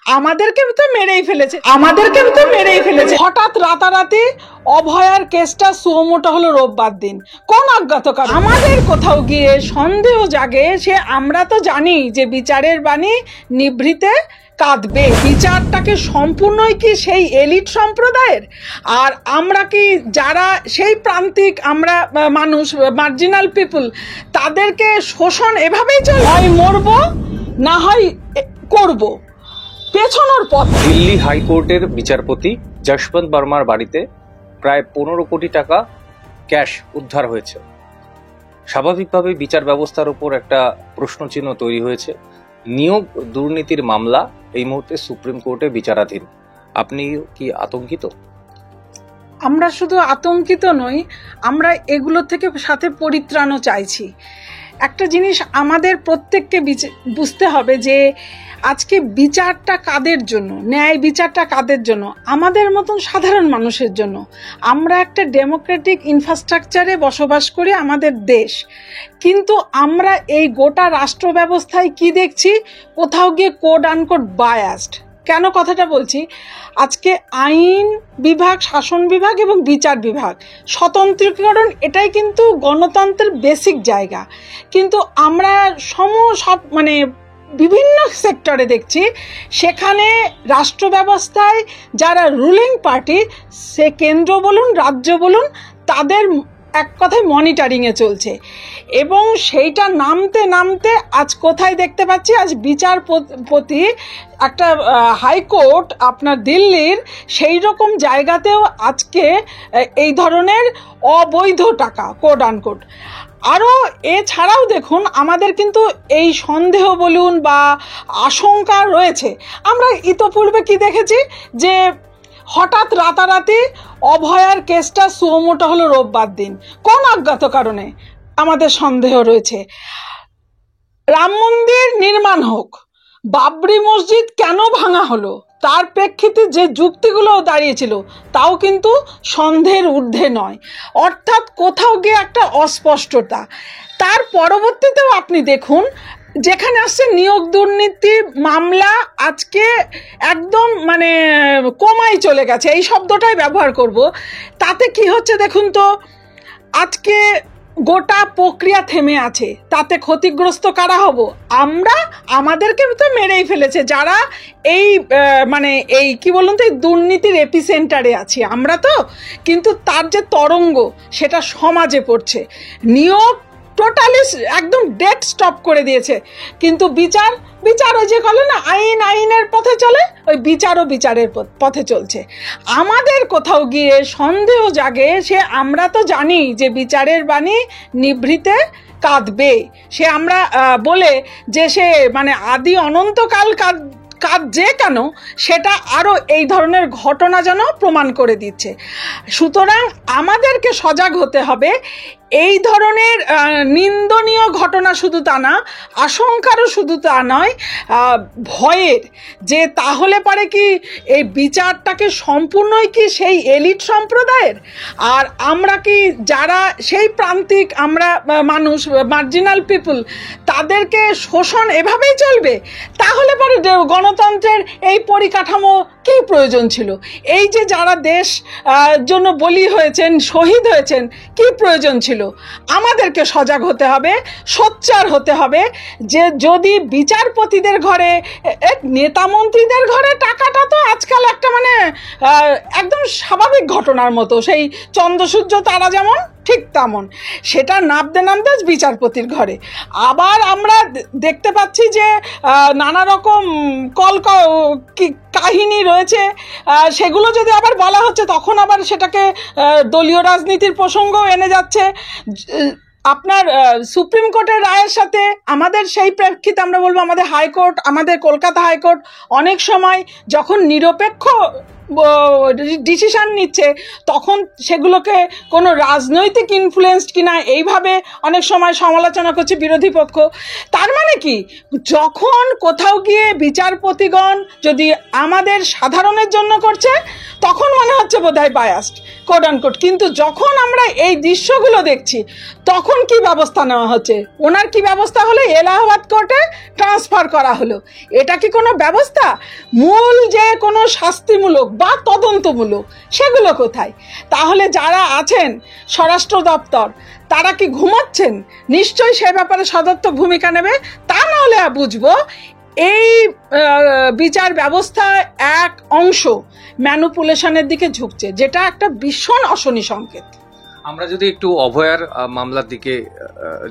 আমাদেরকে তো মেরেই ফেলেছে। হঠাৎ রাতারাতি অভয়ার কেসটা সুমোটো হলো রোববার দিন, কোন অজ্ঞাত কারণ আমাদের কোথাও গিয়ে সন্দেহ জাগে সে আমরা তো জানি যে বিচারের বাণী নিভৃতে কাঁদবে। বিচারটাকে সম্পূর্ণই কি সেই এলিট সম্প্রদায়ের, আর আমরা কি যারা সেই প্রান্তিক আমরা মানুষ মার্জিনাল পিপল তাদেরকে শোষণ এভাবেই চলে, হয় মরবো না হয় করব পেছনের পথ। দিল্লি হাইকোর্টের বিচারপতি যশবন্ত বর্মার বাড়িতে প্রায় 15 কোটি টাকা ক্যাশ উদ্ধার হয়েছে। স্বাভাবিকভাবে বিচার ব্যবস্থার উপর একটা প্রশ্নচিহ্ন তৈরি হয়েছে। নিয়োগ দুর্নীতির মামলা এই মুহূর্তে সুপ্রিম কোর্টে বিচারাধীন। আপনি কি আতঙ্কিত? আমরা শুধু আতঙ্কিত নই, আমরা এগুলো থেকে সাথে পরিত্রাণও চাইছি। একটা জিনিস আমাদের প্রত্যেককে বুঝতে হবে যে আজকে বিচারটা কাদের জন্য, ন্যায় বিচারটা কাদের জন্য? আমাদের মতন সাধারণ মানুষের জন্য। আমরা একটা ডেমোক্রেটিক ইনফ্রাস্ট্রাকচারে বসবাস করি, আমাদের দেশ, কিন্তু আমরা এই গোটা রাষ্ট্র ব্যবস্থায় কি দেখছি? কোথাও গিয়ে কোড আনকোড বায়াসড। কেন কথাটা বলছি? আজকে আইন বিভাগ, শাসন বিভাগ এবং বিচার বিভাগ স্বতন্ত্রীকরণ, এটাই কিন্তু গণতন্ত্রের বেসিক জায়গা। কিন্তু আমরা সব বিভিন্ন সেক্টরে দেখছি সেখানে রাষ্ট্র ব্যবস্থায় যারা রুলিং পার্টি, সে কেন্দ্র বলুন রাজ্য বলুন, তাদের এক কথায় মনিটরিংয়ে চলছে, এবং সেইটা নামতে নামতে আজ কোথায় দেখতে পাচ্ছি? আজ বিচারপতি একটা হাইকোর্ট আপনার দিল্লির সেই রকম জায়গাতেও আজকে এই ধরনের অবৈধ টাকা কোড আনকোড। আরও এছাড়াও দেখুন, আমাদের কিন্তু এই সন্দেহ বলুন বা আশঙ্কা রয়েছে। আমরা ইতোপূর্বে কি দেখেছি যে হঠাৎ রাতারাতি অভয়ার কেসটা সুমোটো হলো রোববার দিন, কোন অজ্ঞাত কারণে আমাদের সন্দেহ রয়েছে। রাম মন্দির নির্মাণ হোক, বাবরি মসজিদ কেন ভাঙা হলো, তার প্রেক্ষিতে যে যুক্তিগুলো দাঁড়িয়েছিল তাও কিন্তু সন্দেহের ঊর্ধ্বে নয়। অর্থাৎ কোথাও গিয়ে একটা অস্পষ্টতা। তার পরবর্তীতেও আপনি দেখুন, যেখানে আসছে নিয়োগ দুর্নীতি মামলা আজকে একদম কমাই চলে গেছে, এই শব্দটাই ব্যবহার করব। তাতে কি হচ্ছে দেখুন তো, আজকে গোটা প্রক্রিয়া থেমে আছে। তাতে ক্ষতিগ্রস্ত কারা হব? আমরা। আমাদেরকে তো মেরেই ফেলেছে যারা এই এই কি বলুন তো, এই দুর্নীতির এপিসেন্টারে আছি আমরা তো। কিন্তু তার যে তরঙ্গ সেটা সমাজে পড়ছে। নিয়োগ টোটালি একদম ডেড স্টপ করে দিয়েছে, কিন্তু বিচার ওই যে বলে না, আইনের পথে চলে, ওই বিচারও বিচারের পথে চলছে। আমাদের কোথাও গিয়ে সন্দেহ জাগে সে আমরা তো জানি যে বিচারের বাণী নিভৃতে কাঁদবে। সে আমরা বলে যে সে আদি অনন্তকাল কাঁদছে কেন, সেটা আরও এই ধরনের ঘটনা যেন প্রমাণ করে দিচ্ছে। সুতরাং আমাদেরকে সজাগ হতে হবে। এই ধরনের নিন্দনীয় ঘটনা শুধু তা না, আশঙ্কারও শুধু তা নয়, ভয়ের, যে তাহলে পারে কি এই বিচারটাকে সম্পূর্ণই কি সেই এলিট সম্প্রদায়ের, আর আমরা কি যারা সেই প্রান্তিক আমরা মানুষ মার্জিনাল পিপল তাদেরকে শোষণ এভাবেই চলবে? তাহলে পরে গণতন্ত্রের এই পরিকাঠামো কি প্রয়োজন ছিল? এই যে যারা দেশ জন্য বলি হয়েছেন, শহীদ হয়েছেন, কি প্রয়োজন ছিল? আমাদেরকে সজাগ হতে হবে, সোচ্চার হতে হবে যে যদি বিচারপতিদের ঘরে, নেতা মন্ত্রীদের ঘরে টাকাটা তো আজকাল একটা একদম স্বাভাবিক ঘটনার মতো, সেই চন্দ্রসূর্য তারা যেমন ঠিক তেমন, সেটা নামতে বিচারপতির ঘরে। আবার আমরা দেখতে পাচ্ছি যে নানা রকম কাহিনী রয়েছে, সেগুলো যদি আবার বলা হচ্ছে তখন আবার সেটাকে দলীয় রাজনীতির প্রসঙ্গও এনে যাচ্ছে। আপনার সুপ্রিম কোর্টের রায়ের সাথে আমাদের সেই প্রেক্ষিতে আমরা বলবো, আমাদের হাইকোর্ট, আমাদের কলকাতা হাইকোর্ট অনেক সময় যখন নিরপেক্ষ ডিসিশন নিচ্ছে, তখন সেগুলোকে কোনো রাজনৈতিক ইনফ্লুয়েন্সড কিনা এইভাবে অনেক সময় সমালোচনা করছে বিরোধী পক্ষ। তার মানে কি, যখন কোথাও গিয়ে বিচারপতিগণ যদি আমাদের সাধারণের জন্য করছে তখন মনে হচ্ছে বোধহয় বায়াসড কোট আনকোট, কিন্তু যখন আমরা এই দৃশ্যগুলো দেখছি তখন কি ব্যবস্থা নেওয়া হচ্ছে? ওনার কি ব্যবস্থা হলো? এলাহাবাদ কোর্টে ট্রান্সফার করা হলো। এটা কি কোনো ব্যবস্থা? মূল যে কোনো শাস্তিমূলক বা তদন্তমূলক সেগুলো কোথায়? তাহলে যারা আছেন স্বরাষ্ট্র দপ্তর তারা কি ঘুমাচ্ছেন? নিশ্চয়ই সে ব্যাপারে সদর্থ ভূমিকা নেবে, তা নাহলে বুঝবো এই বিচার ব্যবস্থা এক অংশ ম্যানুপুলেশনের দিকে ঝুঁকছে, যেটা একটা ভীষণ অশনি সংকেত। আমরা যদি একটু অভয়ার মামলার দিকে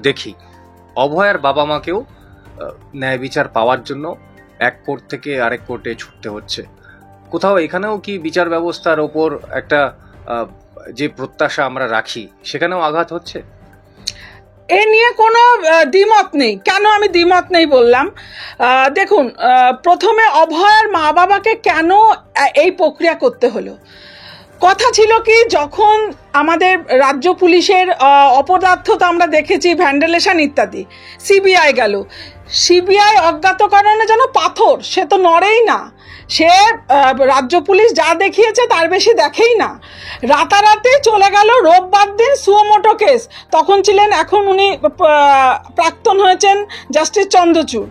দেখি, অভয়ার বাবা মাকেও ন্যায় বিচার পাওয়ার জন্য এক কোর্ট থেকে আরেক কোর্টে ছুটতে হচ্ছে। কোথাও এখানেও কি বিচার ব্যবস্থার ওপর একটা যে প্রত্যাশা আমরা রাখি সেখানেও আঘাত হচ্ছে? এ নিয়ে কোনো দ্বিমত নেই। কেন আমি দ্বিমত নেই বললাম? দেখুন, প্রথমে অভয়ার মা বাবাকে কেন এই প্রক্রিয়া করতে হলো? কথা ছিল কি, যখন আমাদের রাজ্য পুলিশের অপদার্থতা আমরা দেখেছি, ভ্যান্ডালেশন ইত্যাদি, সিবিআই গেল, সিবিআই অজ্ঞাত কারণে যেন পাথর, সে তো নড়েই না, সে রাজ্য পুলিশ যা দেখিয়েছে তার বেশি দেখেই না, রাতারাতি চলে গেল রোববার দিন সুমোটো কেস। তখন ছিলেন, এখন উনি প্রাক্তন হয়েছেন জাস্টিস চন্দ্রচূড়।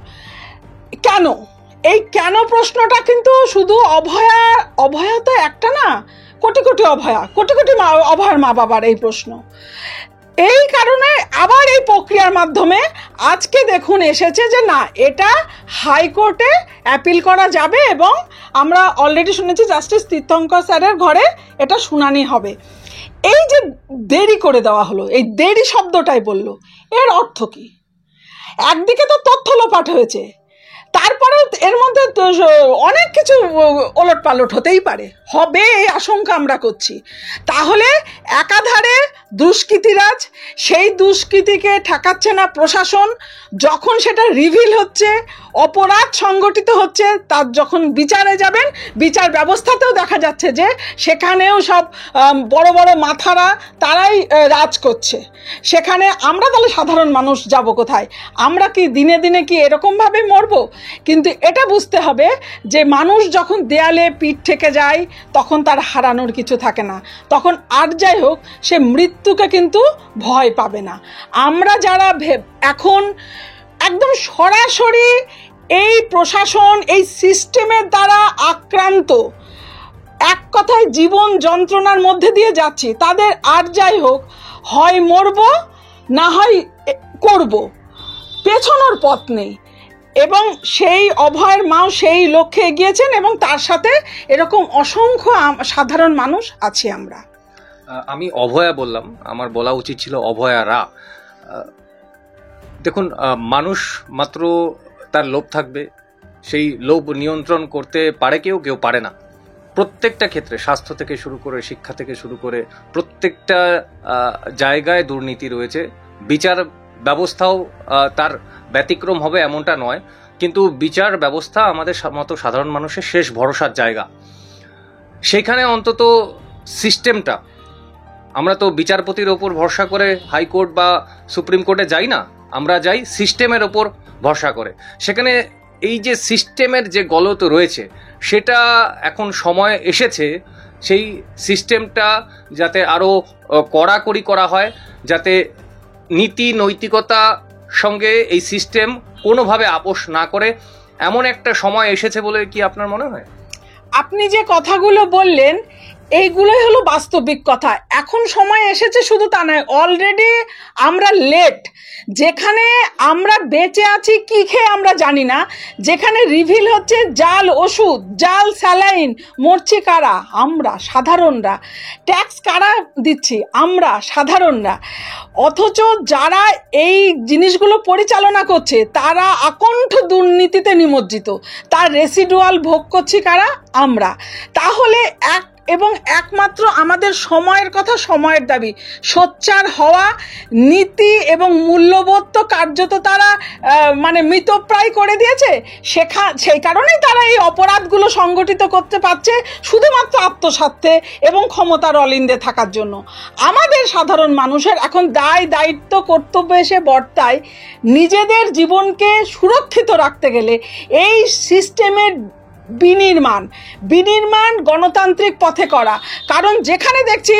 কেন? এই কেন প্রশ্নটা কিন্তু শুধু অভয়া তো একটা না, কোটি কোটি অভয়া, কোটি কোটি অভয়ার মা বাবার এই প্রশ্ন। এই কারণে আবার এই প্রক্রিয়ার মাধ্যমে আজকে দেখুন এসেছে যে না, এটা হাইকোর্টে অ্যাপিল করা যাবে এবং আমরা অলরেডি শুনেছি জাস্টিস তীর্থঙ্কর স্যারের ঘরে এটা শুনানি হবে। এই যে দেরি করে দেওয়া হলো, এই দেরি শব্দটাই বললো, এর অর্থ কি? একদিকে তো তথ্য লোপাট হয়েছে, তারপরেও এর মধ্যে অনেক কিছু ওলট পালট হতেই পারে, হবে এই আশঙ্কা আমরা করছি। তাহলে একাধারে দুষ্কৃতিরাজ, সেই দুষ্কৃতিকে ঠেকাচ্ছে না প্রশাসন, যখন সেটা রিভিল হচ্ছে, অপরাধ সংগঠিত হচ্ছে, তার যখন বিচারে যাবেন, বিচার ব্যবস্থাতেও দেখা যাচ্ছে যে সেখানেও সব বড় বড় মাথারা তারাই রাজ করছে। সেখানে আমরা তাহলে সাধারণ মানুষ যাব কোথায়? আমরা কি দিনে দিনে কি এরকমভাবে মরবো? কিন্তু এটা বুঝতে হবে যে মানুষ যখন দেয়ালে পিঠ থেকে যায় তখন তার হারানোর কিছু থাকে না, তখন আর যাই হোক সে মৃত্যুকে কিন্তু ভয় পাবে না। আমরা যারা এখন একদম সরাসরি এই প্রশাসন, এই সিস্টেমের দ্বারা আক্রান্ত, এক কথায় জীবন যন্ত্রণার মধ্যে দিয়ে যাচ্ছি, তাদের আর যাই হোক হয় মরবো না হয় করব, পেছনোর পথ নেই। এবং সেই অভয়ের মাও সেই লক্ষ্যে এগিয়েছেন এবং তার সাথে এরকম অসংখ্য সাধারণ মানুষ আছি আমরা। আমি অভয়া বললাম, আমার বলা উচিত ছিল অভয়ারা। দেখুন, মানুষ মাত্র তার লোভ থাকবে, সেই লোভ নিয়ন্ত্রণ করতে পারে কেউ, কেউ পারে না। প্রত্যেকটা ক্ষেত্রে, স্বাস্থ্য থেকে শুরু করে শিক্ষা থেকে শুরু করে প্রত্যেকটা জায়গায় দুর্নীতি রয়েছে। বিচার ব্যবস্থাও তার ব্যতিক্রম হবে এমনটা নয়, কিন্তু বিচার ব্যবস্থা আমাদের মতো সাধারণ মানুষের শেষ ভরসার জায়গা। সেখানে অন্তত সিস্টেমটা, আমরা তো বিচারপতির ওপর ভরসা করে হাইকোর্ট বা সুপ্রিম কোর্টে যাই না, আমরা যাই সিস্টেমের ওপর ভরসা করে। সেখানে এই যে সিস্টেমের যে গলত রয়েছে, সেটা এখন সময় এসেছে সেই সিস্টেমটা যাতে আরও কড়াকড়ি করা হয়, যাতে নীতি নৈতিকতা সঙ্গে এই সিস্টেম কোনোভাবে আপোষ না করে, এমন একটা সময় এসেছে বলে কি আপনার মনে হয়? আপনি যে কথাগুলো বললেন এইগুলোই হলো বাস্তবিক কথা। এখন সময় এসেছে শুধু তা নয়, অলরেডি আমরা লেট। যেখানে আমরা বেঁচে আছি কি খেয়ে আমরা জানি না, যেখানে রিভিল হচ্ছে জাল ওষুধ, জাল স্যালাইন, মরছি কারা? আমরা সাধারণরা। ট্যাক্স কারা দিচ্ছি? আমরা সাধারণরা। অথচ যারা এই জিনিসগুলো পরিচালনা করছে তারা আকণ্ঠ দুর্নীতিতে নিমজ্জিত, তার রেসিডুয়াল ভোগ করছি কারা? আমরা। তাহলে এবং একমাত্র আমাদের সময়ের কথা, সময়ের দাবি, সোচ্চার হওয়া, নীতি এবং মূল্যবোধ তো কার্যত তারা মানে মৃতপ্রায় করে দিয়েছে। সেই কারণেই তারা এই অপরাধগুলো সংগঠিত করতে পারছে শুধুমাত্র আত্মস্বার্থে এবং ক্ষমতার অলিন্দে থাকার জন্য। আমাদের সাধারণ মানুষের এখন দায়িত্ব কর্তব্য এসে বর্তায় নিজেদের জীবনকে সুরক্ষিত রাখতে গেলে এই সিস্টেমের বিনির্মাণ গণতান্ত্রিক পথে করা। কারণ যেখানে দেখছি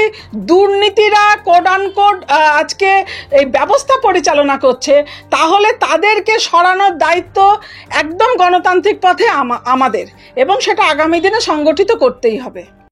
দুর্নীতিরা কোড আনকোড আজকে এই ব্যবস্থা পরিচালনা করছে, তাহলে তাদেরকে সরানোর দায়িত্ব একদম গণতান্ত্রিক পথে আমাদের, এবং সেটা আগামী দিনে সংগঠিত করতেই হবে।